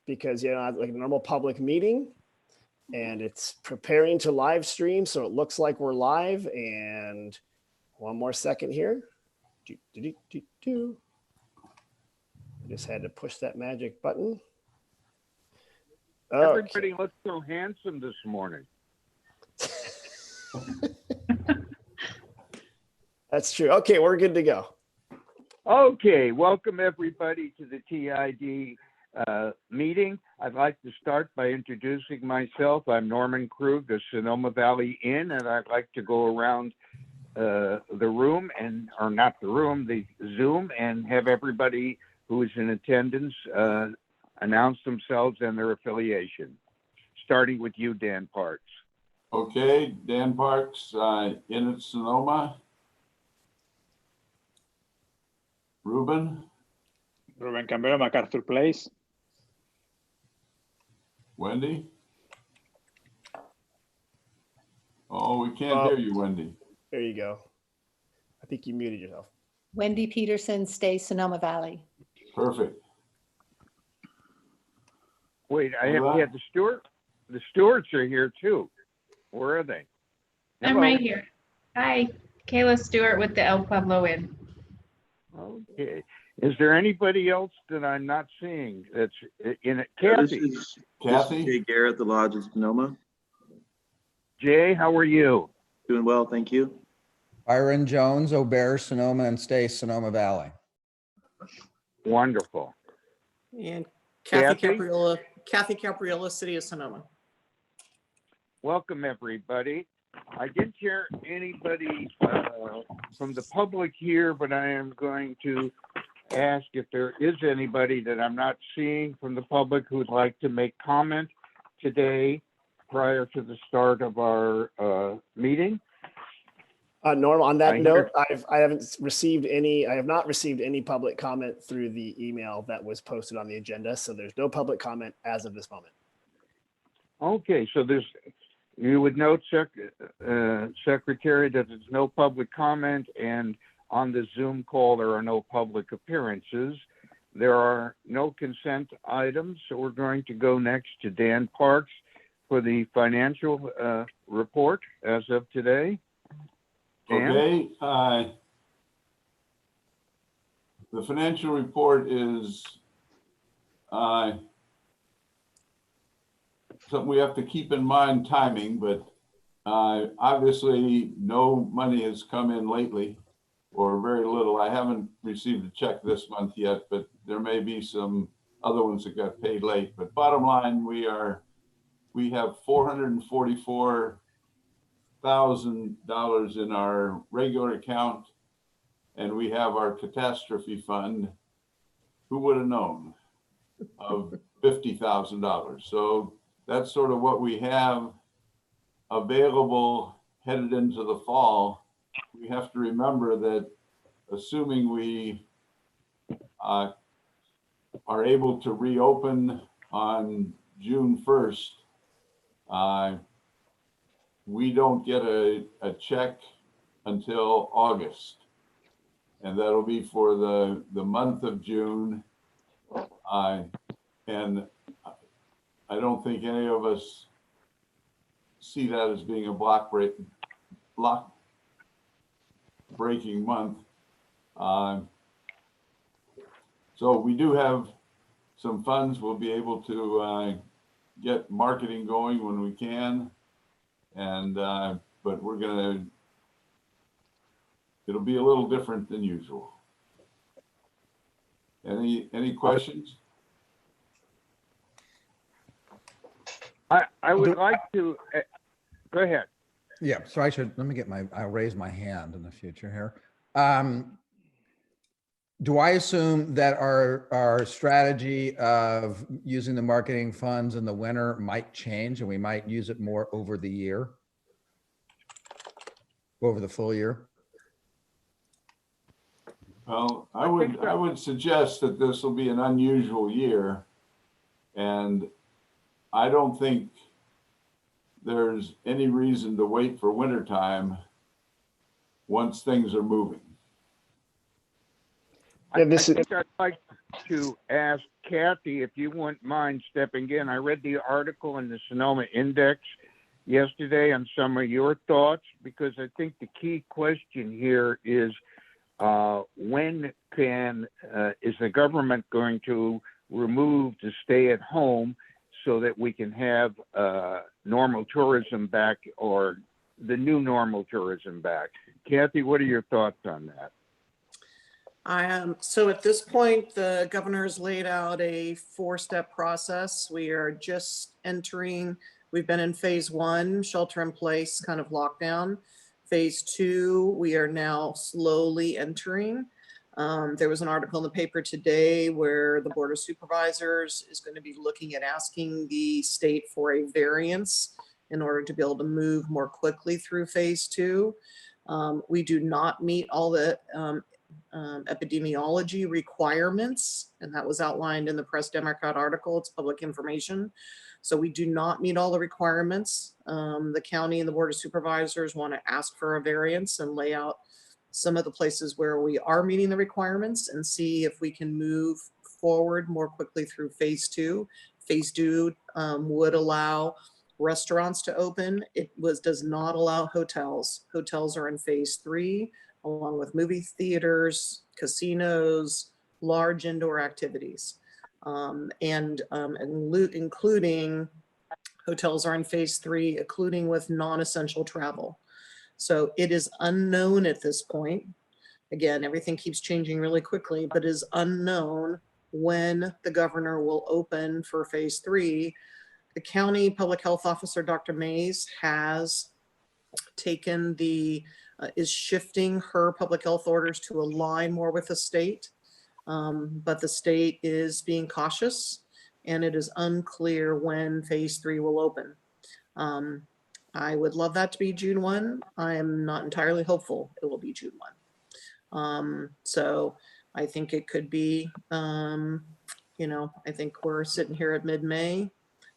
because, you know, like a normal public meeting, and it's preparing to live stream. So it looks like we're live. And one more second here. I just had to push that magic button. Okay. Everybody looks so handsome this morning. That's true. Okay, we're good to go. Okay, welcome everybody to the TID meeting. I'd like to start by introducing myself. I'm Norman Krug of Sonoma Valley Inn, and I'd like to go around the room, or not the room, the Zoom, and have everybody who is in attendance announce themselves and their affiliation. Starting with you, Dan Parks. Okay, Dan Parks, Inn at Sonoma. Ruben Campbell, MacArthur Place. Wendy? Oh, we can't hear you, Wendy. There you go. I think you muted yourself. Wendy Peterson, Stay Sonoma Valley. Perfect. Wait, I have the Stewart. The Stewarts are here too. Where are they? I'm Hello. right here. Hi, Kayla Stewart with the El Pueblo Inn. Okay. Is there anybody else that I'm not seeing that's in it? Kathy. Kathy? This is Jay Garrett, the Lodge of Sonoma. Jay, how are you? Doing well, thank you. Byron Jones, Aubert, Sonoma, and Stay Sonoma Valley. Wonderful. And Kathy Kathy? Capriola, City of Sonoma. Welcome, everybody. I didn't hear anybody from the public here, but I am going to ask if there is anybody that I'm not seeing from the public who would like to make comment today prior to the start of our meeting. Norm, on that I note, I have not received any public comment through the email that was posted on the agenda. So there's no public comment as of this moment. Okay, so you would note, Secretary, that there's no public comment, and on the Zoom call, there are no public appearances. There are no consent items, so we're going to go next to Dan Parks for the financial report as of today. Dan? Okay. The financial report is something we have to keep in mind, timing, but obviously no money has come in lately, or very little. I haven't received a check this month yet, but there may be some other ones that got paid late. But bottom line, we have $444,000 in our regular account, and we have our catastrophe fund, who would have known, of $50,000. So that's sort of what we have available headed into the fall. We have to remember that assuming we are able to reopen on June 1st, we don't get a check until August. And that'll be for the month of June. And I don't think any of us see that as being a block breaking month. So we do have some funds. We'll be able to get marketing going when we can. And but it'll be a little different than usual. Any questions? I would like to, go ahead. Yeah, so I'll raise my hand in the future here. Do I assume that our strategy of using the marketing funds in the winter might change, and we might use it more over the year? Over the full year? Well, I would suggest that this will be an unusual year, and I don't think there's any reason to wait for wintertime once things are moving. Yeah, I this is, think I'd like to ask Kathy if you wouldn't mind stepping in. I read the article in the Sonoma Index yesterday on some of your thoughts, because I think the key question here is when is the government going to remove the stay at home so that we can have normal tourism back, or the new normal tourism back? Kathy, what are your thoughts on that? So at this point, the governor has laid out a 4-step process. We are just entering, we've been in phase 1, shelter in place, kind of lockdown. Phase 2, we are now slowly entering. There was an article in the paper today where the Board of Supervisors is going to be looking at asking the state for a variance in order to be able to move more quickly through phase 2. We do not meet all the epidemiology requirements, and that was outlined in the Press Democrat article. It's public information. So we do not meet all the requirements. The county and the Board of Supervisors want to ask for a variance and lay out some of the places where we are meeting the requirements and see if we can move forward more quickly through phase 2. Phase 2 would allow restaurants to open. It does not allow hotels. Hotels are in phase 3, along with movie theaters, casinos, large indoor activities. Including hotels are in phase 3, including with non-essential travel. So it is unknown at this point. Again, everything keeps changing really quickly, but it is unknown when the governor will open for phase 3. The county public health officer, Dr. Mays, has taken is shifting her public health orders to align more with the state. But the state is being cautious, and it is unclear when phase 3 will open. I would love that to be June 1. I am not entirely hopeful it will be June 1. So I think it could be, I think we're sitting here at mid-May.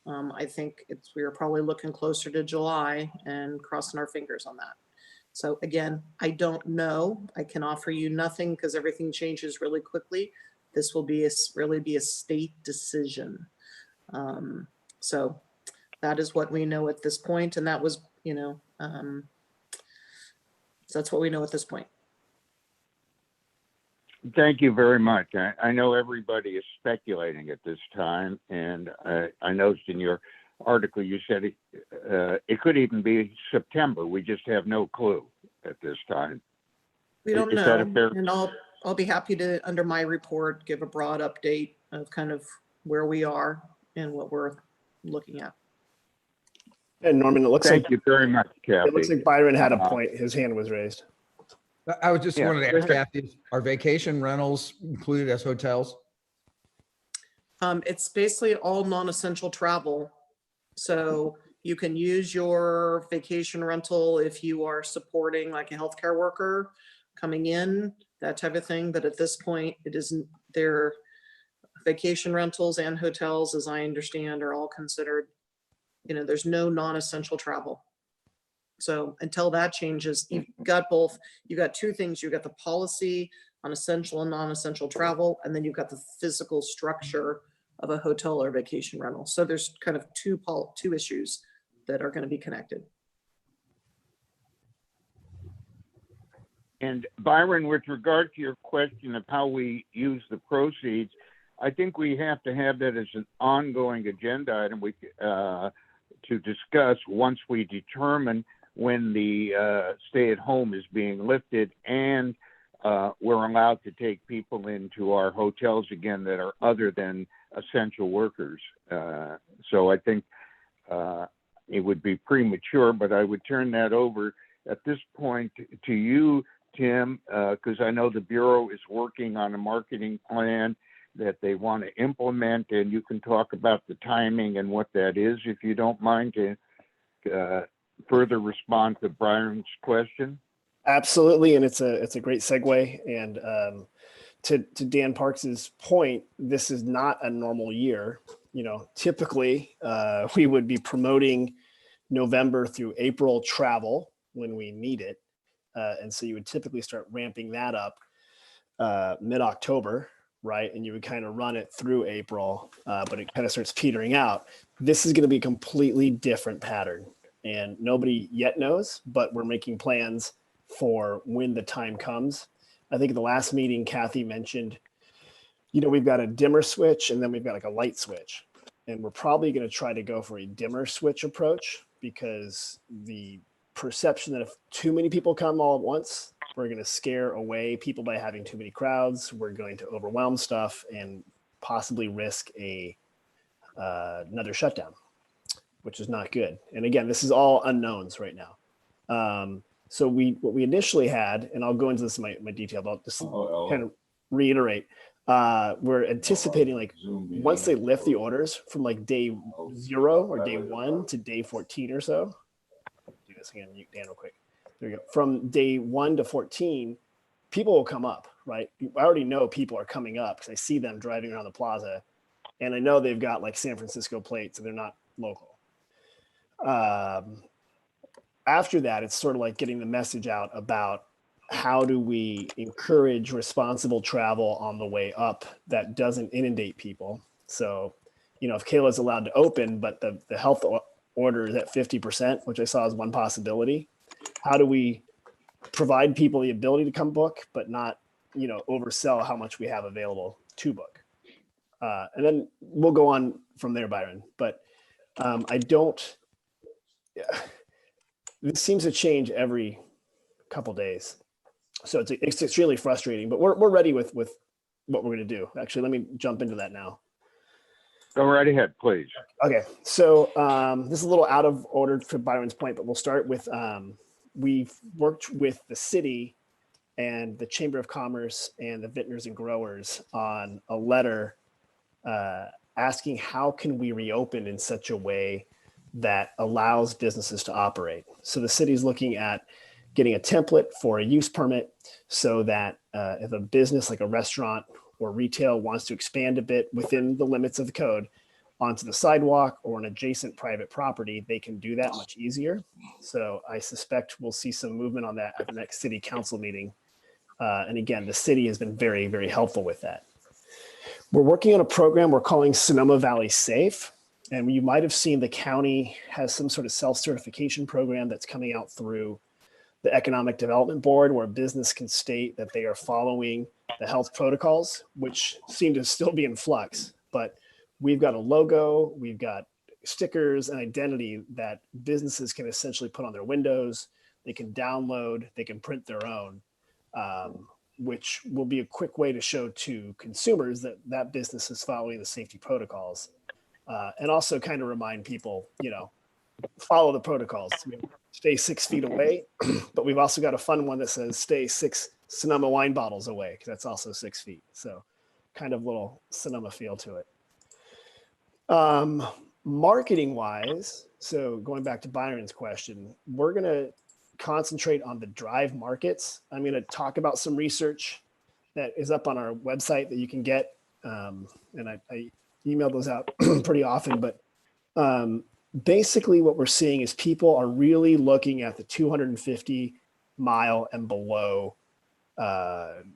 I think we are probably looking closer to July and crossing our fingers on that. So again, I don't know. I can offer you nothing because everything changes really quickly. This will really be a state decision. So that is what we know at this point, and that was, so that's what we know at this point. Thank you very much. I know everybody is speculating at this time, and I noticed in your article you said it could even be September. We just have no clue at this time. We don't Is know, that a fair- and I'll be happy to, under my report, give a broad update of kind of where we are and what we're looking at. and Norman, it looks Thank you very much, Kathy. it looks like Byron had a point. His hand was raised. I was just Yeah, wanted to go ask ahead. Kathy, are vacation rentals included as hotels? It's basically all non-essential travel. So you can use your vacation rental if you are supporting like a healthcare worker coming in, that type of thing. But at this point, it isn't. Their vacation rentals and hotels, as I understand, are all considered, there's no non-essential travel. So until that changes, you've got both. You've got two things. You've got the policy on essential and non-essential travel, and then you've got the physical structure of a hotel or vacation rental. So there's kind of two issues that are going to be connected. And Byron, with regard to your question of how we use the proceeds, I think we have to have that as an ongoing agenda item to discuss once we determine when the stay-at-home is being lifted and we're allowed to take people into our hotels again that are other than essential workers. So I think it would be premature, but I would turn that over at this point to you, Tim, because I know the Bureau is working on a marketing plan that they want to implement, and you can talk about the timing and what that is, if you don't mind, to further respond to Byron's question. Absolutely, and it's a great segue. And to Dan Parks's point, this is not a normal year. Typically we would be promoting November through April travel when we need it, and so you would typically start ramping that up. mid-October, right? And you would kind of run it through April, but it kind of starts petering out. This is going to be a completely different pattern, and nobody yet knows, but we're making plans for when the time comes. I think at the last meeting, Kathy mentioned, we've got a dimmer switch and then we've got like a light switch. And we're probably going to try to go for a dimmer switch approach, because the perception that if too many people come all at once, we're going to scare away people by having too many crowds. We're going to overwhelm stuff and possibly risk another shutdown, which is not good. And again, this is all unknowns right now. So what we initially had, and I'll go into this in my detail, but I'll just kind of reiterate. We're anticipating like once they lift the orders from like day 0 or day 1 to day 14 or so. Do this again, mute Dan real quick. There you go. From day 1 to 14, people will come up, right? I already know people are coming up because I see them driving around the plaza, and I know they've got like San Francisco plates, and they're not local. After that, it's sort of like getting the message out about how do we encourage responsible travel on the way up that doesn't inundate people. So, if Kayla's allowed to open, but the health order is at 50%, which I saw as one possibility, how do we provide people the ability to come book, but not, oversell how much we have available to book? And then we'll go on from there, Byron. But this seems to change every couple days. So it's extremely frustrating, but we're ready with what we're going to do. Actually, let me jump into that now. Go right ahead, please. Okay, so this is a little out of order for Byron's point, but we'll start with, we've worked with the city and the Chamber of Commerce and the Vintners and Growers on a letter asking how can we reopen in such a way that allows businesses to operate. So the city's looking at getting a template for a use permit so that if a business like a restaurant or retail wants to expand a bit within the limits of the code onto the sidewalk or an adjacent private property, they can do that much easier. So I suspect we'll see some movement on that at the next city council meeting. And again, the city has been very, very helpful with that. We're working on a program we're calling Sonoma Valley Safe. And you might have seen the county has some sort of self-certification program that's coming out through the Economic Development Board, where a business can state that they are following the health protocols, which seem to still be in flux. But we've got a logo, we've got stickers and identity that businesses can essentially put on their windows. They can download, they can print their own, which will be a quick way to show to consumers that that business is following the safety protocols. And also kind of remind people, follow the protocols. Stay 6 feet away, but we've also got a fun one that says stay 6 Sonoma wine bottles away, because that's also 6 feet. So kind of little Sonoma feel to it. Marketing wise, so going back to Byron's question, we're going to concentrate on the drive markets. I'm going to talk about some research that is up on our website that you can get. And I email those out pretty often, but basically what we're seeing is people are really looking at the 250 mile and below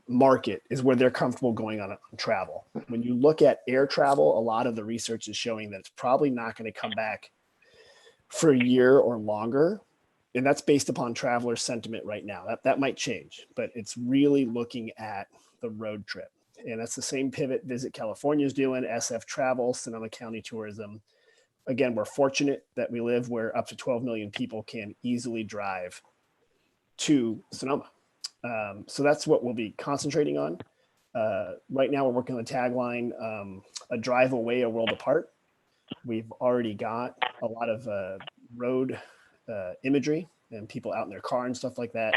market is where they're comfortable going on travel. When you look at air travel, a lot of the research is showing that it's probably not going to come back for a year or longer. And that's based upon traveler sentiment right now. That might change, but it's really looking at the road trip. And that's the same pivot Visit California is doing, SF Travel, Sonoma County Tourism. Again, we're fortunate that we live where up to 12 million people can easily drive to Sonoma. So that's what we'll be concentrating on. Right now, we're working on the tagline, a drive away, a world apart. We've already got a lot of road imagery and people out in their car and stuff like that.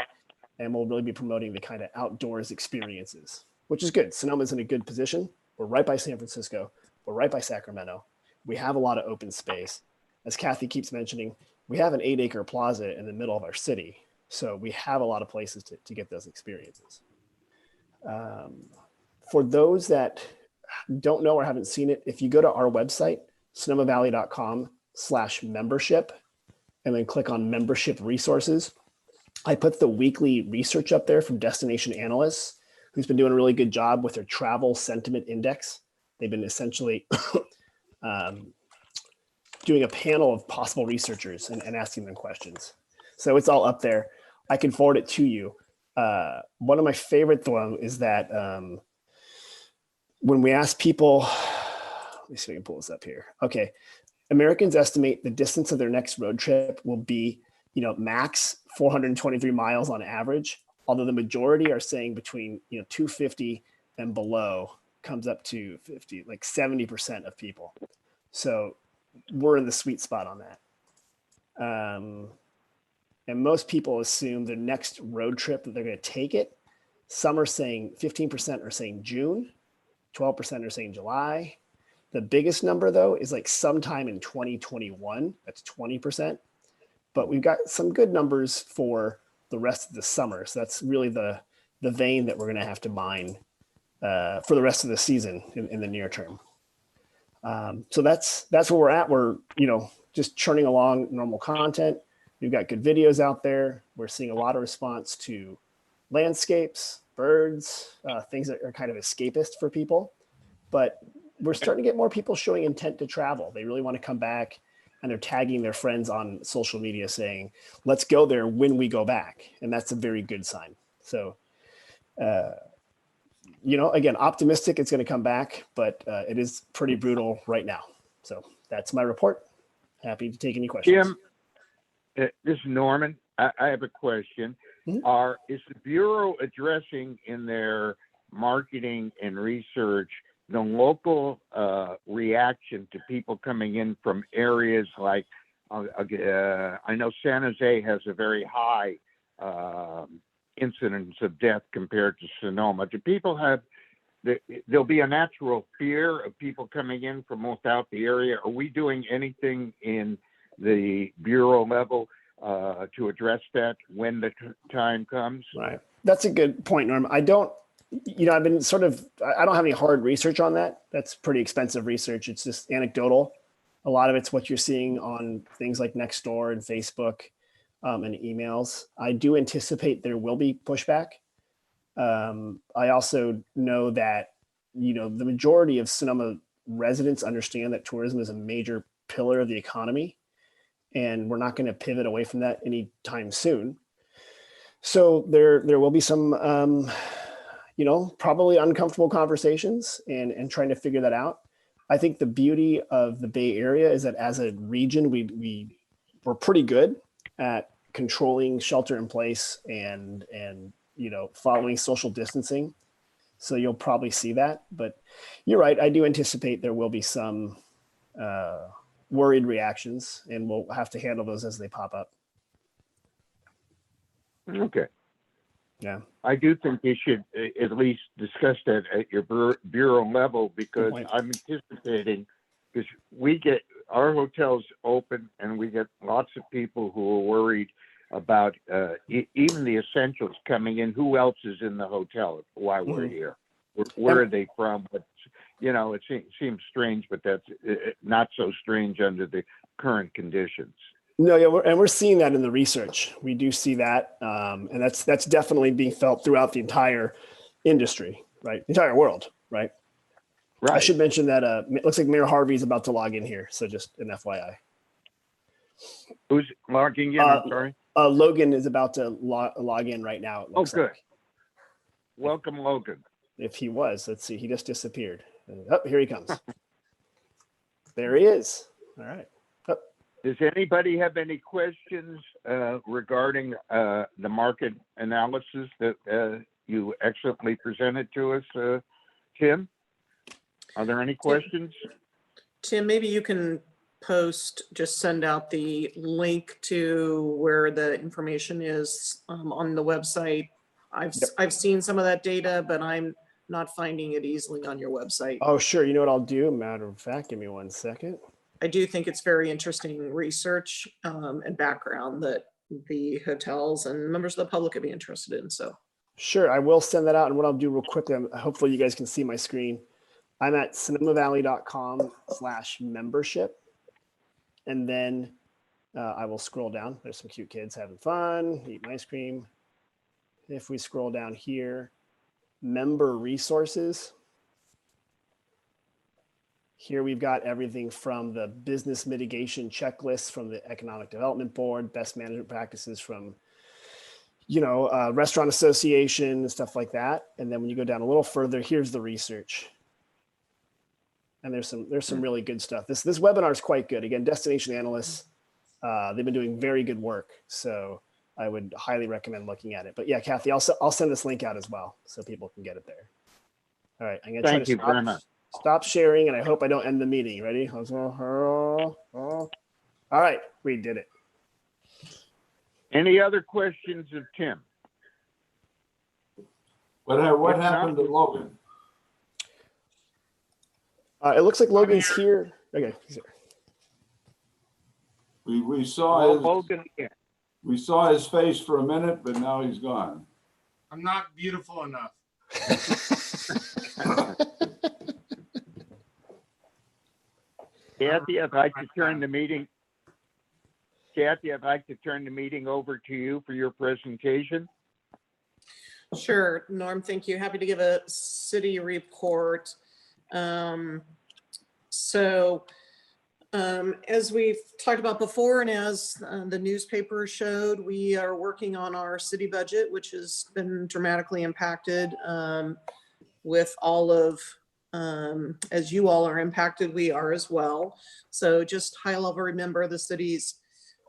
And we'll really be promoting the kind of outdoors experiences, which is good. Sonoma's in a good position. We're right by San Francisco. We're right by Sacramento. We have a lot of open space. As Kathy keeps mentioning, we have an 8-acre plaza in the middle of our city. So we have a lot of places to get those experiences. For those that don't know or haven't seen it, if you go to our website, sonomavalley.com/membership, and then click on membership resources, I put the weekly research up there from destination analysts who's been doing a really good job with their travel sentiment index. They've been essentially doing a panel of possible researchers and asking them questions. So it's all up there. I can forward it to you. One of my favorite though is that when we ask people, let me see if I can pull this up here. Okay. Americans estimate the distance of their next road trip will be, max 423 miles on average, although the majority are saying between, 250 and below comes up to 50, like 70% of people. So we're in the sweet spot on that. And most people assume the next road trip that they're going to take it. Some are saying 15% are saying June, 12% are saying July. The biggest number though is like sometime in 2021, that's 20%. But we've got some good numbers for the rest of the summer. So that's really the vein that we're going to have to mine for the rest of the season in the near term. So that's where we're at. We're, just churning along normal content. We've got good videos out there. We're seeing a lot of response to landscapes, birds, things that are kind of escapist for people. But we're starting to get more people showing intent to travel. They really want to come back, and they're tagging their friends on social media saying, let's go there when we go back. And that's a very good sign. So, again, optimistic it's going to come back, but it is pretty brutal right now. So that's my report. Happy to take any questions. Jim, this is Norman. I have a question. Mhm. Is the Bureau addressing in their marketing and research the local reaction to people coming in from areas like, I know San Jose has a very high incidence of death compared to Sonoma. Do people have, there'll be a natural fear of people coming in from without the area. Are we doing anything in the Bureau level to address that when the time comes? Right. That's a good point, Norm. I don't, I've been I don't have any hard research on that. That's pretty expensive research. It's just anecdotal. A lot of it's what you're seeing on things like Nextdoor and Facebook and emails. I do anticipate there will be pushback. I also know that, the majority of Sonoma residents understand that tourism is a major pillar of the economy, and we're not going to pivot away from that anytime soon. So there will be some, probably uncomfortable conversations and trying to figure that out. I think the beauty of the Bay Area is that as a region, we're pretty good at controlling shelter in place and following social distancing. So you'll probably see that, but you're right. I do anticipate there will be some worried reactions, and we'll have to handle those as they pop up. Okay. Yeah. I do think you should at least discuss that at your bureau level, because I'm anticipating, because we get our hotels open and we get lots of people who are worried about even the essentials coming in. Who else is in the hotel while we're here? Where are they from? But, it seems strange, but that's not so strange under the current conditions. No, yeah, we're seeing that in the research. We do see that, and that's definitely being felt throughout the entire industry, right? The entire world, right? Right. I should mention that it looks like Mayor Harvey is about to log in here, so just an FYI. Who's logging in? I'm sorry. Logan is about to log in right now. It looks good. like. Welcome, Logan. If he was, let's see, he just disappeared. Oh, here he comes. There he is. All right. Does anybody have any questions regarding the market analysis that you excellently presented to us, Tim? Are there any questions? Tim, maybe you can send out the link to where the information is on the website. I've seen some of that data, but I'm not finding it easily on your website. Oh, sure. You know what I'll do? Matter of fact, give me 1 second. I do think it's very interesting research and background that the hotels and members of the public would be interested in. So sure, I will send that out. And what I'll do real quickly, hopefully you guys can see my screen. I'm at sonomavalley.com/membership. And then I will scroll down. There's some cute kids having fun, eating ice cream. If we scroll down here, member resources. Here we've got everything from the business mitigation checklist from the Economic Development Board, best management practices from, Restaurant Association and stuff like that. And then when you go down a little further, here's the research. And there's some really good stuff. This webinar is quite good. Again, destination analysts, they've been doing very good work. So I would highly recommend looking at it. But yeah, Kathy, I'll send this link out as well so people can get it there. All right, I'm gonna try Thank to you very much. stop sharing, and I hope I don't end the meeting. Ready? All right, we did it. Any other questions of Tim? What If happened not, to Logan? It looks like Logan's here. Okay. he's here. We saw his Logan, yeah. we saw his face for a minute, but now he's gone. I'm not beautiful enough. Kathy, I'd like to turn the meeting. Kathy, I'd like to turn the meeting over to you for your presentation. Sure, Norm, thank you. Happy to give a city report. As we've talked about before, and as the newspaper showed, we are working on our city budget, which has been dramatically impacted with all of, as you all are impacted, we are as well. So just high level, remember the cities,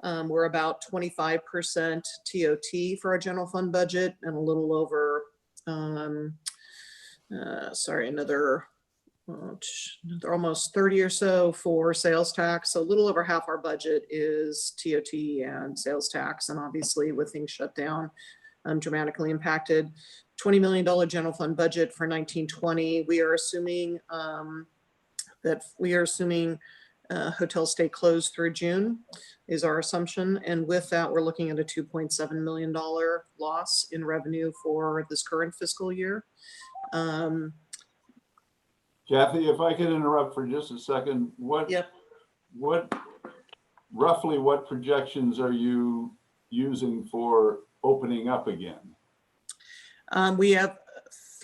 we're about 25% TOT for our general fund budget and a little over, they're almost 30 or so for sales tax. So a little over half our budget is TOT and sales tax. And obviously with things shut down, dramatically impacted. $20 million general fund budget for 1920. We are assuming hotels stay closed through June is our assumption. And with that, we're looking at a $2.7 million loss in revenue for this current fiscal year. Kathy, if I could interrupt for just a second, roughly what projections are you using for opening up again? We have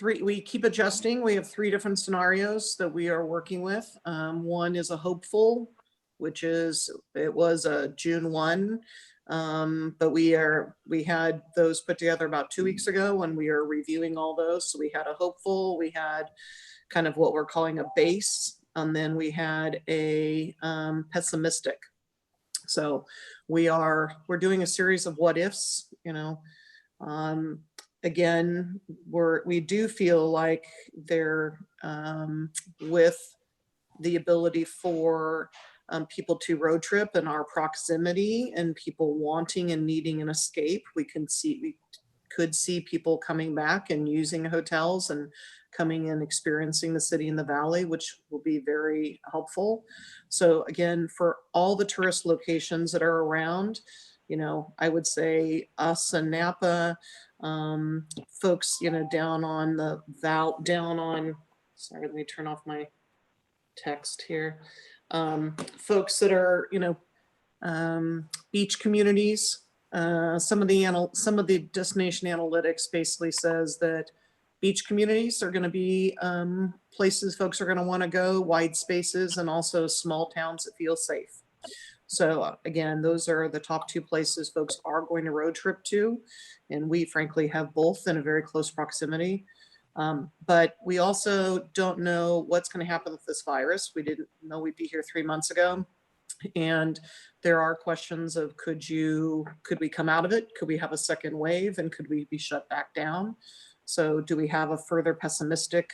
we keep adjusting. We have 3 different scenarios that we are working with. One is a hopeful, which is, it was a June 1, but we had those put together about 2 weeks ago when we are reviewing all those. So we had a hopeful, we had kind of what we're calling a base, and then we had a pessimistic. So we're doing a series of what ifs, again, we do feel like they're with the ability for people to road trip and our proximity and people wanting and needing an escape. We could see people coming back and using hotels and coming and experiencing the city and the valley, which will be very helpful. So again, for all the tourist locations that are around, I would say us and Napa, folks, down on, sorry, let me turn off my text here. Folks that are, beach communities, some of the destination analytics basically says that beach communities are going to be places folks are going to want to go, wide spaces, and also small towns that feel safe. So again, those are the top 2 places folks are going to road trip to. And we frankly have both in a very close proximity. But we also don't know what's going to happen with this virus. We didn't know we'd be here 3 months ago. And there are questions of could we come out of it? Could we have a second wave? And could we be shut back down? So do we have a further pessimistic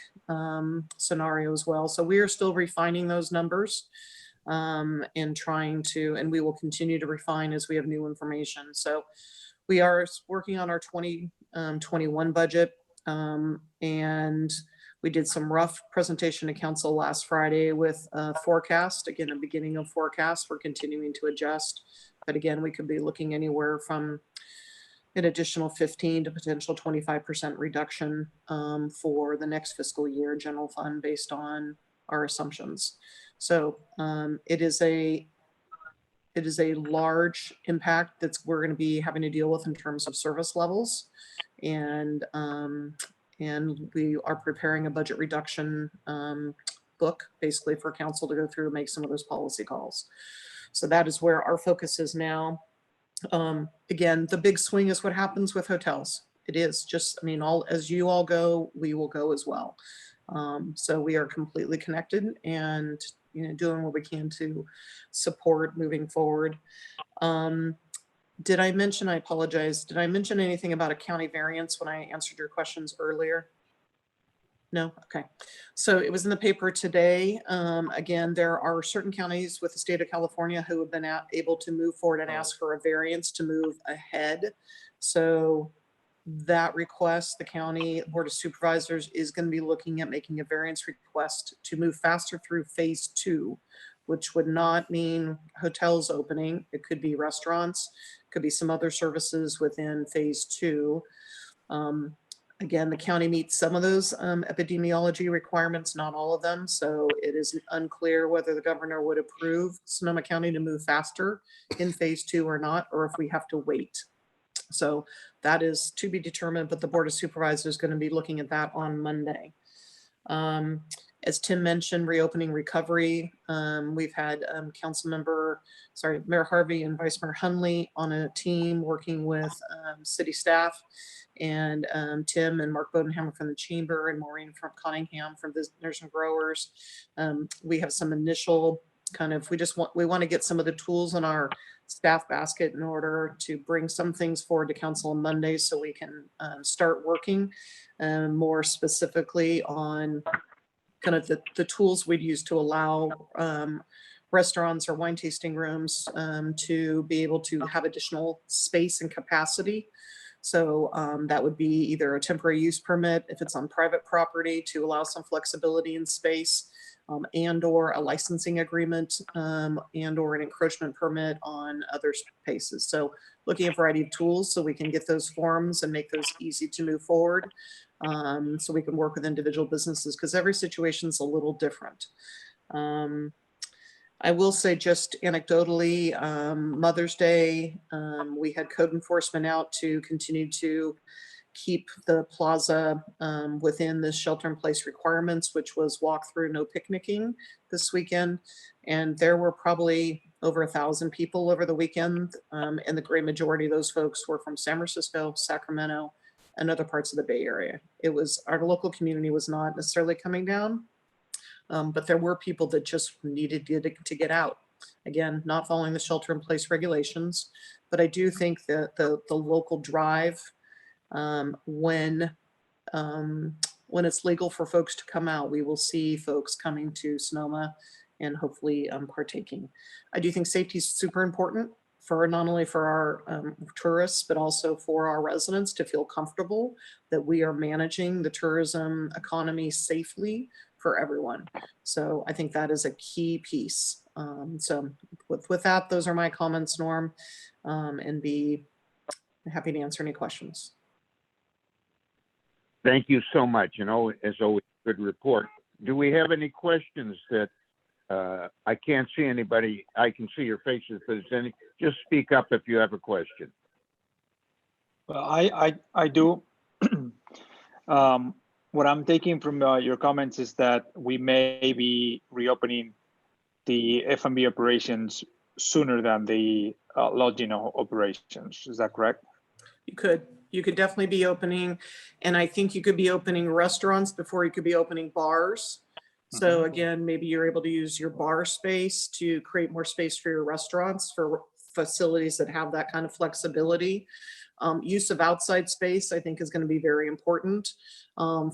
scenario as well? So we are still refining those numbers and and we will continue to refine as we have new information. So we are working on our 2021 budget and we did some rough presentation to council last Friday with a forecast, again, a beginning of forecast. We're continuing to adjust, but again, we could be looking anywhere from an additional 15 to potential 25% reduction for the next fiscal year general fund based on our assumptions. So it is a large impact we're going to be having to deal with in terms of service levels. And And we are preparing a budget reduction book, basically for council to go through and make some of those policy calls. So that is where our focus is now. Again, the big swing is what happens with hotels. It is just, I mean, all as you all go, we will go as well. So we are completely connected and, you know, doing what we can to support moving forward. Did I mention, I apologize, did I mention anything about a county variance when I answered your questions earlier? No? Okay. So it was in the paper today. Again, there are certain counties with the state of California who have been able to move forward and ask for a variance to move ahead. So that request, the county board of supervisors is going to be looking at making a variance request to move faster through phase 2, which would not mean hotels opening. It could be restaurants, could be some other services within phase 2. Again, the county meets some of those epidemiology requirements, not all of them. So it is unclear whether the governor would approve Sonoma County to move faster in phase 2 or not, or if we have to wait. So that is to be determined, but the Board of Supervisors is going to be looking at that on Monday. As Tim mentioned, reopening recovery. We've had Mayor Harvey and Vice Mayor Hunley on a team working with city staff, and Tim and Mark Bodenhammer from the Chamber and Maureen from Cunningham from Visitors and Growers. We have some initial we want to get some of the tools in our staff basket in order to bring some things forward to council on Monday so we can start working more specifically on kind of the tools we'd use to allow restaurants or wine tasting rooms to be able to have additional space and capacity. So that would be either a temporary use permit if it's on private property to allow some flexibility in space, and or a licensing agreement, and or an encroachment permit on other spaces. So looking at a variety of tools so we can get those forms and make those easy to move forward. So we can work with individual businesses because every situation is a little different. I will say just anecdotally, Mother's Day, we had code enforcement out to continue to keep the plaza within the shelter in place requirements, which was walk through, no picnicking this weekend. And there were probably over 1,000 people over the weekend. And the great majority of those folks were from San Francisco, Sacramento, and other parts of the Bay Area. It was, our local community was not necessarily coming down, but there were people that just needed to get out. Again, not following the shelter in place regulations, but I do think that the local drive, when it's legal for folks to come out, we will see folks coming to Sonoma and hopefully partaking. I do think safety is super important for not only for our tourists, but also for our residents to feel comfortable that we are managing the tourism economy safely for everyone. So I think that is a key piece. So with that, those are my comments, Norm, and be happy to answer any questions. Thank you so much. You know, as always, good report. Do we have any questions that I can't see anybody? I can see your faces, but is any, just speak up if you have a question. Well, I do. What I'm taking from your comments is that we may be reopening the F&B operations sooner than the lodging operations. Is that correct? You could definitely be opening, and I think you could be opening restaurants before you could be opening bars. So again, maybe you're able to use your bar space to create more space for your restaurants, for facilities that have that kind of flexibility. Use of outside space, I think, is going to be very important.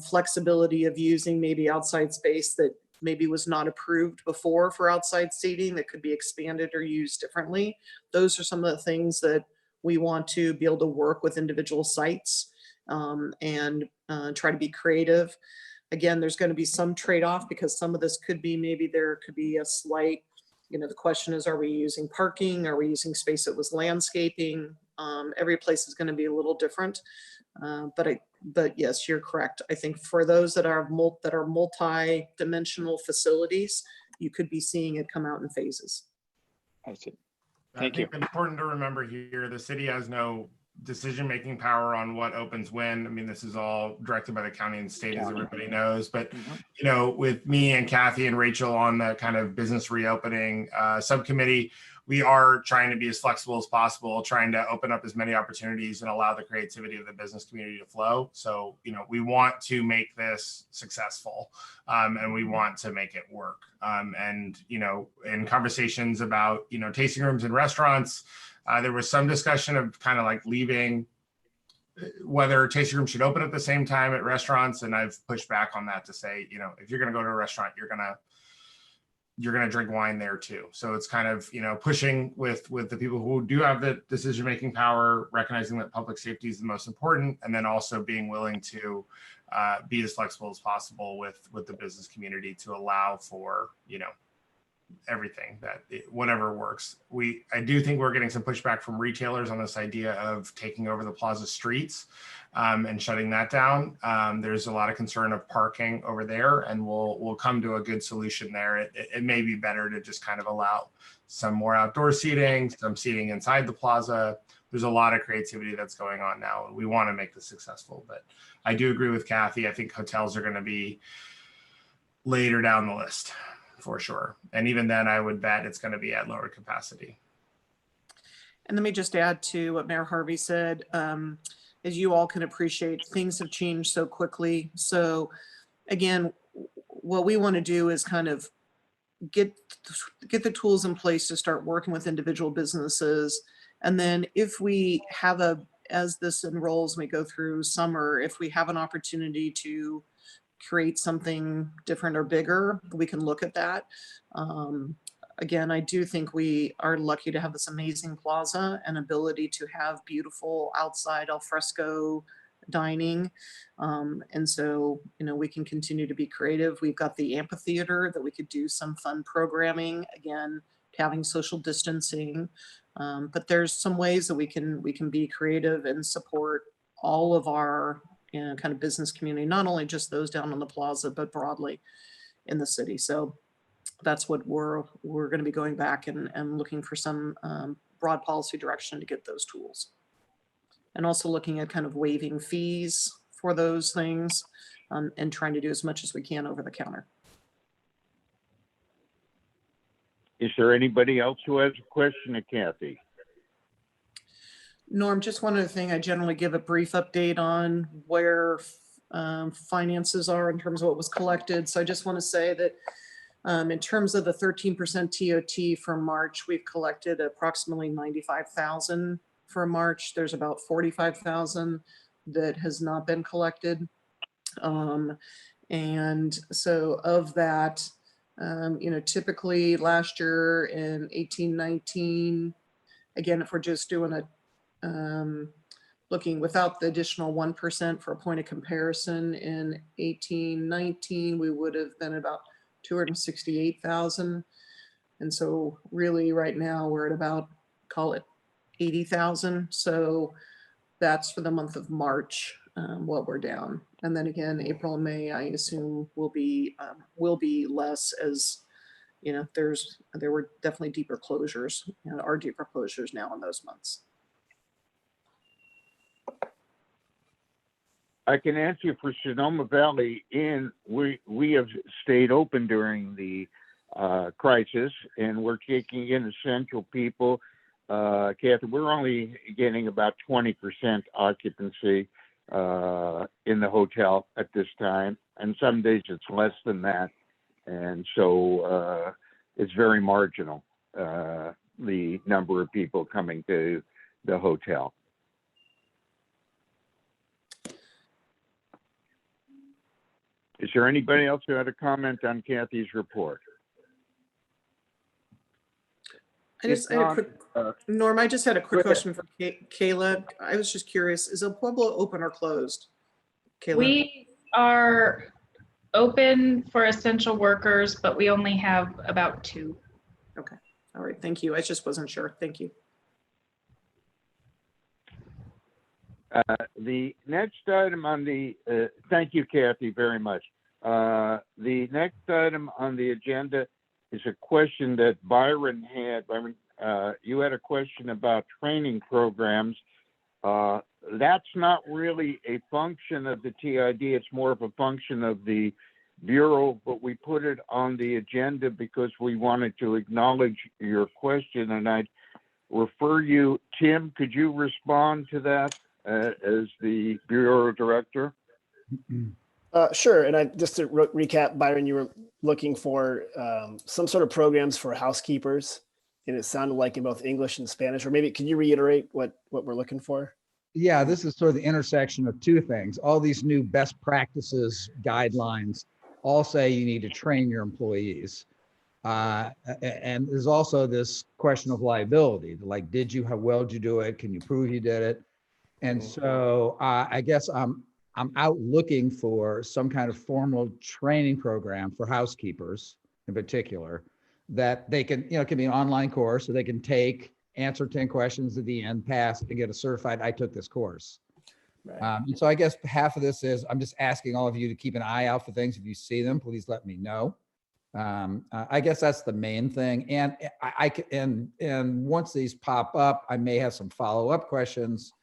Flexibility of using maybe outside space that maybe was not approved before for outside seating that could be expanded or used differently. Those are some of the things that we want to be able to work with individual sites and try to be creative. Again, there's going to be some trade-off because some of this could be, maybe there could be a slight, the question is, are we using parking? Are we using space that was landscaping? Every place is going to be a little different. But yes, you're correct. I think for those that are multi-dimensional facilities, you could be seeing it come out in phases. I see. I think important to remember here, the city has no decision-making power on what opens when. I mean, this is all directed by the county and state, as everybody knows. But, you know, with me and Kathy and Rachel on the kind of business reopening subcommittee, we are trying to be as flexible as possible, trying to open up as many opportunities and allow the creativity of the business community to flow. So, you know, we want to make this successful and we want to make it work. And, you know, in conversations about, you know, tasting rooms and restaurants, there was some discussion of kind of like leaving whether tasting rooms should open at the same time at restaurants. And I've pushed back on that to say, you know, if you're going to go to a restaurant, you're going to drink wine there too. So it's kind of, you know, pushing with the people who do have the decision-making power, recognizing that public safety is the most important, and then also being willing to be as flexible as possible with the business community to allow for, you know, everything whatever works. I do think we're getting some pushback from retailers on this idea of taking over the plaza streets and shutting that down. There's a lot of concern of parking over there, and we'll come to a good solution there. It may be better to just kind of allow some more outdoor seating, some seating inside the plaza. There's a lot of creativity that's going on now, and we want to make this successful. But I do agree with Kathy. I think hotels are going to be later down the list, for sure. And even then, I would bet it's going to be at lower capacity. And let me just add to what Mayor Harvey said. As you all can appreciate, things have changed so quickly. So again, what we want to do is kind of get the tools in place to start working with individual businesses. And then if we have as this enrolls, we go through summer, if we have an opportunity to create something different or bigger, we can look at that. Again, I do think we are lucky to have this amazing plaza and ability to have beautiful outside al fresco dining. And so, you know, we can continue to be creative. We've got the amphitheater that we could do some fun programming, again, having social distancing. But there's some ways that we can be creative and support all of our, you know, kind of business community, not only just those down on the plaza, but broadly in the city. So that's what we're going to be going back and looking for some broad policy direction to get those tools. And also looking at kind of waiving fees for those things and trying to do as much as we can over the counter. Is there anybody else who has a question to Kathy? Norm, just one other thing. I generally give a brief update on where finances are in terms of what was collected. So I just want to say that in terms of the 13% TOT for March, we've collected approximately 95,000 for March. There's about 45,000 that has not been collected. And so of that, you know, typically last year in 18-19, again, if we're just doing a looking without the additional 1% for a point of comparison, in 18-19, we would have been about 268,000. And so really right now we're at about, call it 80,000. So that's for the month of March, what we're down. And then again, April and May, I assume will be less, as you know, there were definitely deeper closures, you know, are deeper closures now in those months. I can answer for Sonoma Valley Inn. We have stayed open during the crisis, and we're taking in essential people. Kathy, we're only getting about 20% occupancy in the hotel at this time, and some days it's less than that. And so it's very marginal, the number of people coming to the hotel. Is there anybody else who had a comment on Kathy's report? Norm, I just had a quick question for Kayla. I was just curious, is El Pueblo open or closed? Kayla? We are open for essential workers, but we only have about 2. Okay. All right. Thank you. I just wasn't sure. Thank you. The next item on the, thank you, Kathy, very much. The next item on the agenda is a question that Byron had. Byron, you had a question about training programs. That's not really a function of the TID. It's more of a function of the Bureau, but we put it on the agenda because we wanted to acknowledge your question, and I'd refer you, Tim, could you respond to that as the Bureau Director? Sure. And just to recap, Byron, you were looking for some sort of programs for housekeepers, and it sounded like in both English and Spanish, or maybe can you reiterate what we're looking for? Yeah, this is sort of the intersection of two things. All these new best practices guidelines all say you need to train your employees. And there's also this question of liability, like, how well did you do it? Can you prove you did it? And so I guess I'm out looking for some kind of formal training program for housekeepers in particular, that they can, it can be an online course, so they can take, answer 10 questions at the end, pass, and get a certified, I took this course. Right. And so I guess half of this is, I'm just asking all of you to keep an eye out for things. If you see them, please let me know. I guess that's the main thing. And and once these pop up, I may have some follow-up questions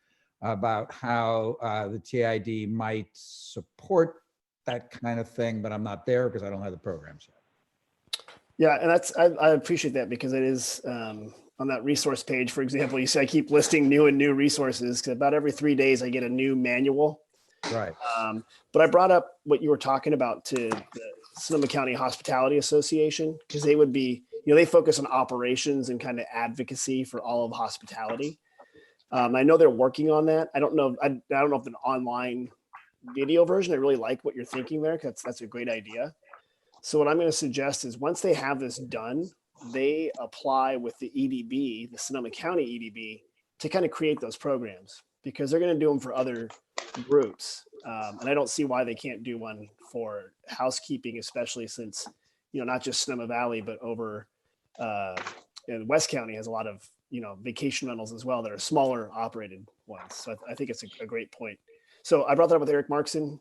about how the TID might support that kind of thing, but I'm not there because I don't have the programs yet. Yeah, and I appreciate that, because it is on that resource page, for example, you see I keep listing new and new resources, because about every 3 days I get a new manual. Right. But I brought up what you were talking about to the Sonoma County Hospitality Association, because they would be, they focus on operations and kind of advocacy for all of hospitality. I know they're working on that. I don't know if an online video version. I really like what you're thinking there, because that's a great idea. So what I'm going to suggest is, once they have this done, they apply with the EDB, the Sonoma County EDB, to kind of create those programs, because they're going to do them for other groups. And I don't see why they can't do one for housekeeping, especially since, not just Sonoma Valley, but over in West County has a lot of, vacation rentals as well that are smaller operated ones. So I think it's a great point. So I brought that up with Eric Markson,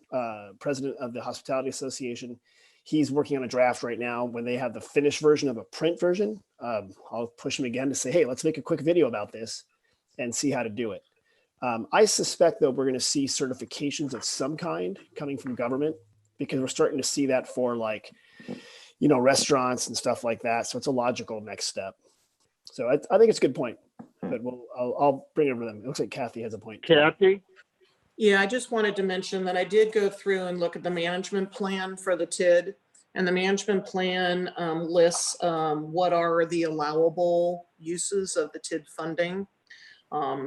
president of the Hospitality Association. He's working on a draft right now. When they have the finished version of a print version, I'll push him again to say, hey, let's make a quick video about this and see how to do it. I suspect, though, we're going to see certifications of some kind coming from government, because we're starting to see that for restaurants and stuff like that. So it's a logical next step. So I think it's a good point, but I'll bring it over to them. It looks like Kathy has a point. Kathy? Yeah, I just wanted to mention that I did go through and look at the management plan for the TID, and the management plan lists what are the allowable uses of the TID funding.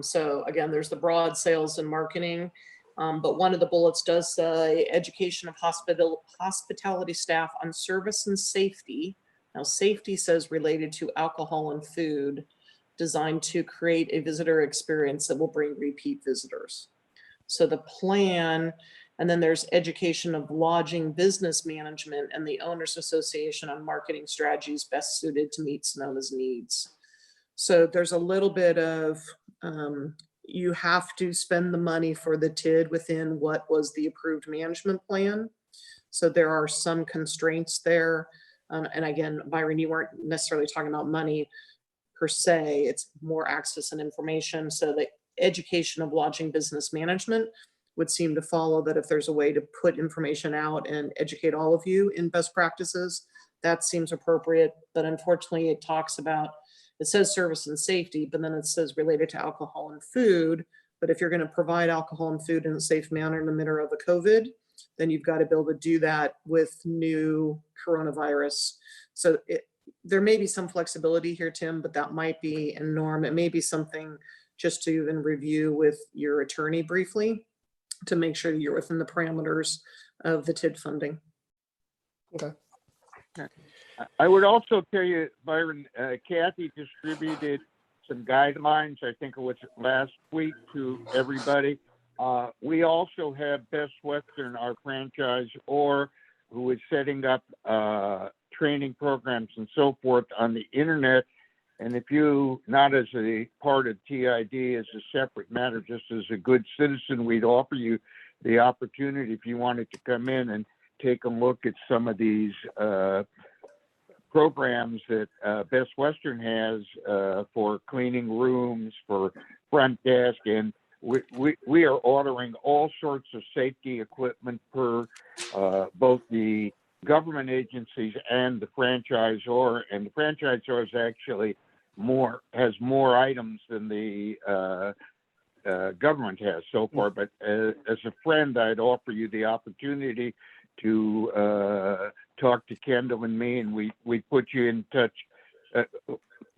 So again, there's the broad sales and marketing, but one of the bullets does say education of hospitality staff on service and safety. Now, safety says related to alcohol and food, designed to create a visitor experience that will bring repeat visitors. So the plan, and then there's education of lodging business management and the Owners Association on marketing strategies best suited to meet Sonoma's needs. So there's a little bit of, you have to spend the money for the TID within what was the approved management plan. So there are some constraints there. And again, Byron, you weren't necessarily talking about money per se, it's more access and information. So the education of lodging business management would seem to follow that if there's a way to put information out and educate all of you in best practices, that seems appropriate. But unfortunately, it talks about, it says service and safety, but then it says related to alcohol and food. But if you're going to provide alcohol and food in a safe manner in the middle of a COVID, then you've got to be able to do that with new coronavirus. So there may be some flexibility here, Tim, but that might be a norm. It may be something just to even review with your attorney briefly to make sure you're within the parameters of the TID funding. Okay. I would also tell you, Byron, Kathy distributed some guidelines, I think it was last week, to everybody. We also have Best Western, our franchise, who is setting up training programs and so forth on the internet. And if you, not as a part of TID, as a separate matter, just as a good citizen, we'd offer you the opportunity, if you wanted to come in and take a look at some of these programs that Best Western has for cleaning rooms, for front desk, and we are ordering all sorts of safety equipment for both the government agencies and the franchisor, and the franchisor is actually has more items than the government has so far. But as a friend, I'd offer you the opportunity to talk to Kendall and me, and we put you in touch,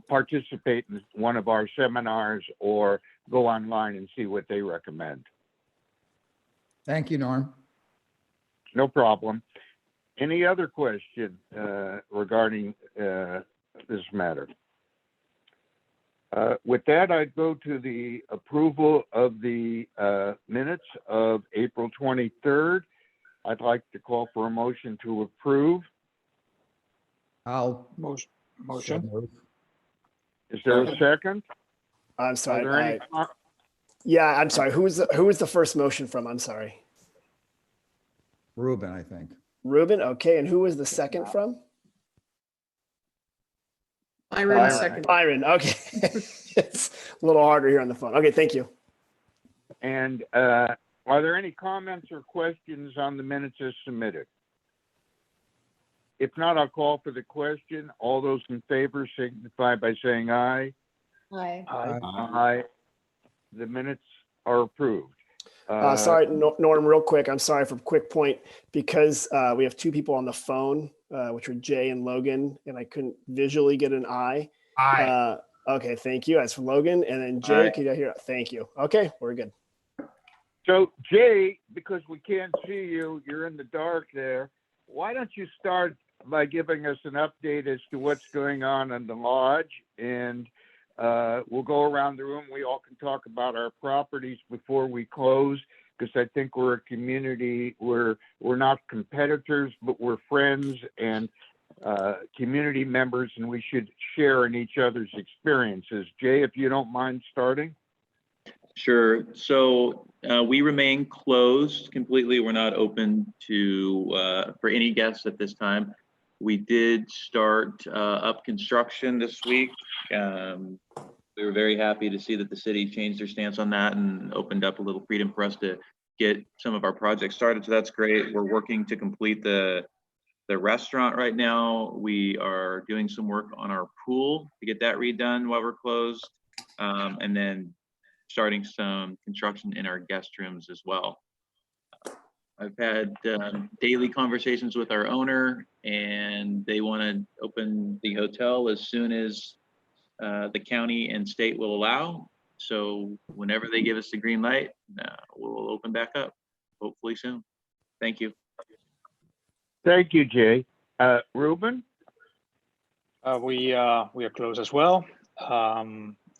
participate in one of our seminars, or go online and see what they recommend. Thank you, Norm. No problem. Any other question regarding this matter? With that, I'd go to the approval of the minutes of April 23rd. I'd like to call for a motion to approve. I'll Motion. so move. Is there a second? I'm Are sorry. there any? Yeah, I'm sorry. Who was the first motion from? I'm sorry. Ruben, I think. Ruben. Okay. And who was the second from? Byron second. Byron. Okay. It's a little harder here on the phone. Okay. Thank you. And are there any comments or questions on the minutes as submitted? If not, I'll call for the question. All those in favor signify by saying aye. Aye. Aye. The minutes are approved. Sorry, Norm, real quick. I'm sorry for a quick point, because we have two people on the phone, which are Jay and Logan, and I couldn't visually get an aye. Aye. Okay, thank you. That's for Logan. And then Jay, Aye. can you hear? Thank you. Okay, we're good. So Jay, because we can't see you, you're in the dark there. Why don't you start by giving us an update as to what's going on in the lodge, and we'll go around the room. We all can talk about our properties before we close, because I think we're a community. We're not competitors, but we're friends and community members, and we should share in each other's experiences. Jay, if you don't mind starting. Sure. So we remain closed completely. We're not open to for any guests at this time. We did start up construction this week. We were very happy to see that the city changed their stance on that and opened up a little freedom for us to get some of our projects started. So that's great. We're working to complete the restaurant right now. We are doing some work on our pool to get that redone while we're closed. And then starting some construction in our guest rooms as well. I've had daily conversations with our owner, and they want to open the hotel as soon as the county and state will allow. So whenever they give us the green light, we'll open back up, hopefully soon. Thank you. Thank you, Jay. Ruben? We are closed as well.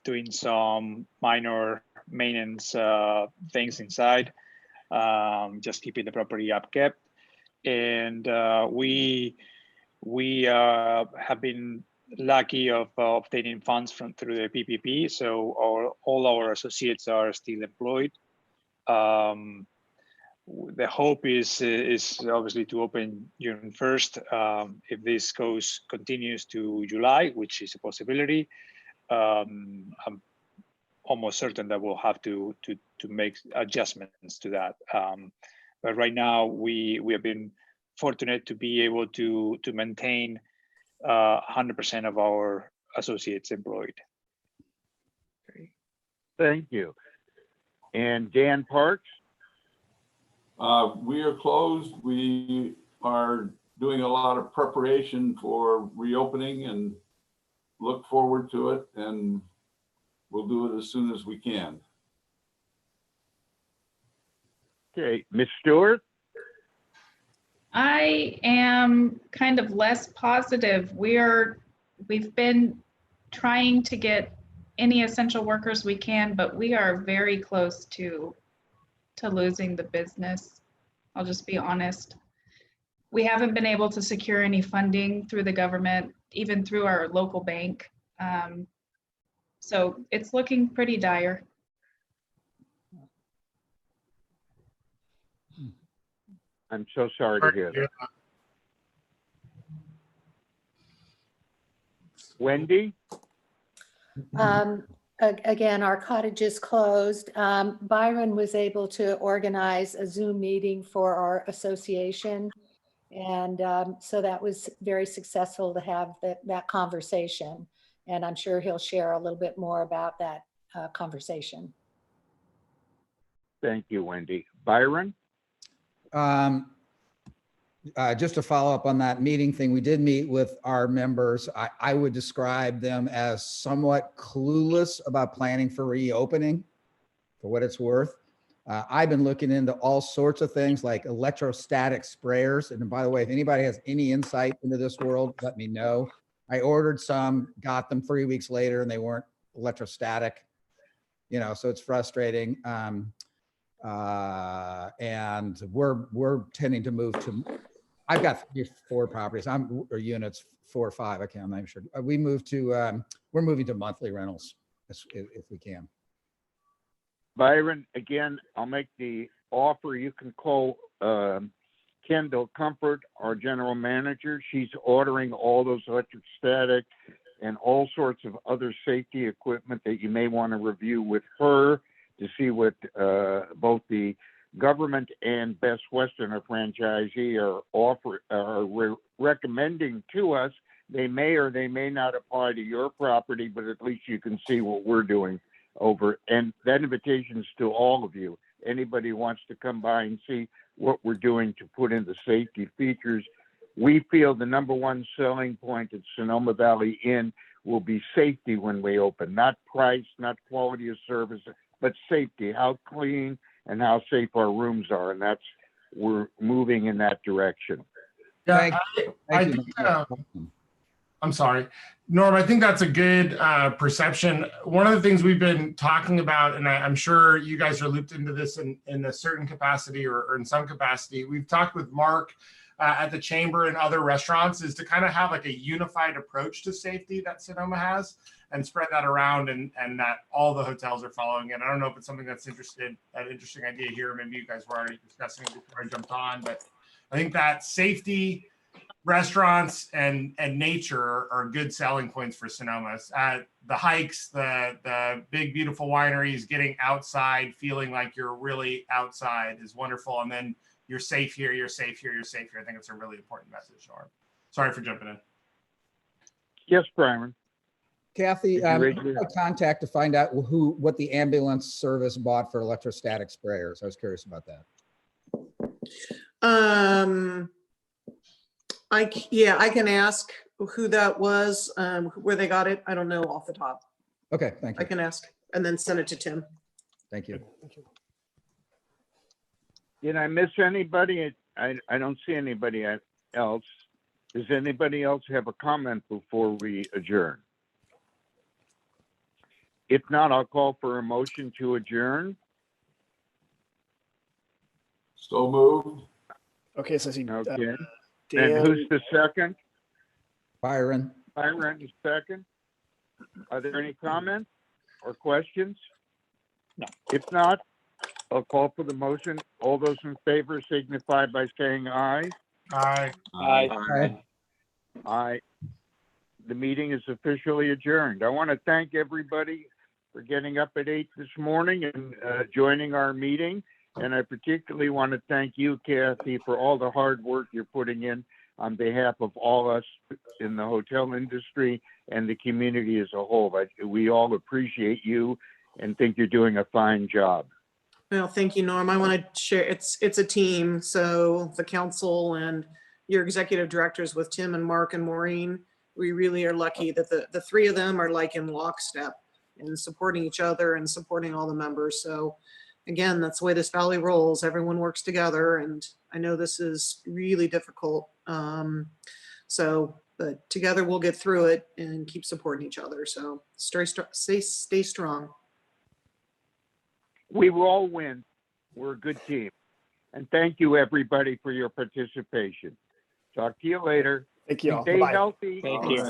Doing some minor maintenance things inside, just keeping the property upkept. And we have been lucky of obtaining funds through the PPP. So all our associates are still employed. The hope is obviously to open June 1st. If this continues to July, which is a possibility, I'm almost certain that we'll have to make adjustments to that. But right now, we have been fortunate to be able to maintain 100% of our associates employed. Thank you. And Dan Parks? We are closed. We are doing a lot of preparation for reopening and look forward to it, and we'll do it as soon as we can. Okay, Ms. Stewart? I am kind of less positive. We've been trying to get any essential workers we can, but we are very close to losing the business. I'll just be honest. We haven't been able to secure any funding through the government, even through our local bank. So it's looking pretty dire. I'm so sorry to hear that. I Wendy? again, our cottage is closed. Byron was able to organize a Zoom meeting for our association. And so that was very successful to have that conversation. And I'm sure he'll share a little bit more about that conversation. Thank you, Wendy. Byron? Just to follow up on that meeting thing, we did meet with our members. I would describe them as somewhat clueless about planning for reopening, for what it's worth. I've been looking into all sorts of things like electrostatic sprayers. And by the way, if anybody has any insight into this world, let me know. I ordered some, got them 3 weeks later, and they weren't electrostatic. You know, so it's frustrating. And we're tending to move to, I've got 4 properties, or units, 4 or 5, I'm not sure. We moved to, we're moving to monthly rentals if we can. Byron, again, I'll make the offer. You can call Kendall Comfort, our general manager. She's ordering all those electrostatic and all sorts of other safety equipment that you may want to review with her to see what both the government and Best Western, our franchisee, are recommending to us. They may or they may not apply to your property, but at least you can see what we're doing over. And that invitation is to all of you. Anybody who wants to come by and see what we're doing to put in the safety features. We feel the #1 selling point at Sonoma Valley Inn will be safety when we open, not price, not quality of service, but safety, how clean and how safe our rooms are. And we're moving in that direction. Yeah, Thank you. I'm sorry, Norm, I think that's a good perception. One of the things we've been talking about, and I'm sure you guys are looped into this in a certain capacity or in some capacity, we've talked with Mark at the Chamber and other restaurants, is to kind of have like a unified approach to safety that Sonoma has and spread that around, and that all the hotels are following it. I don't know if it's something that's an interesting idea here. Maybe you guys were already discussing it before I jumped on, but I think that safety, restaurants, and nature are good selling points for Sonoma. The hikes, the big, beautiful wineries, getting outside, feeling like you're really outside is wonderful. And then you're safe here, you're safe here, you're safe here. I think it's a really important message, Norm. Sorry for jumping in. Yes, Byron. Kathy, contact to find out what the ambulance service bought for electrostatic sprayers. I was curious about that. I can ask who that was, where they got it. I don't know off the top. Okay, thank you. I can ask and then send it to Tim. Thank you. Did I miss anybody? I don't see anybody else. Does anybody else have a comment before we adjourn? If not, I'll call for a motion to adjourn. So moved. Okay, so I see Okay. Dan. And who's the second? Byron. Byron is second. Are there any comments or questions? No. If not, I'll call for the motion. All those in favor signify by saying aye. Aye. Aye. Aye. The meeting is officially adjourned. I want to thank everybody for getting up at 8 this morning and joining our meeting. And I particularly want to thank you, Kathy, for all the hard work you're putting in on behalf of all us in the hotel industry and the community as a whole. But we all appreciate you and think you're doing a fine job. Well, thank you, Norm. I want to share, it's a team. So the council and your executive directors with Tim and Mark and Maureen, we really are lucky that the 3 of them are like in lockstep and supporting each other and supporting all the members. So again, that's the way this valley rolls. Everyone works together, and I know this is really difficult. But together we'll get through it and keep supporting each other. So stay strong. We will all win. We're a good team. And thank you, everybody, for your participation. Talk to you later. Thank you all. Stay Bye-bye. healthy. Thank you.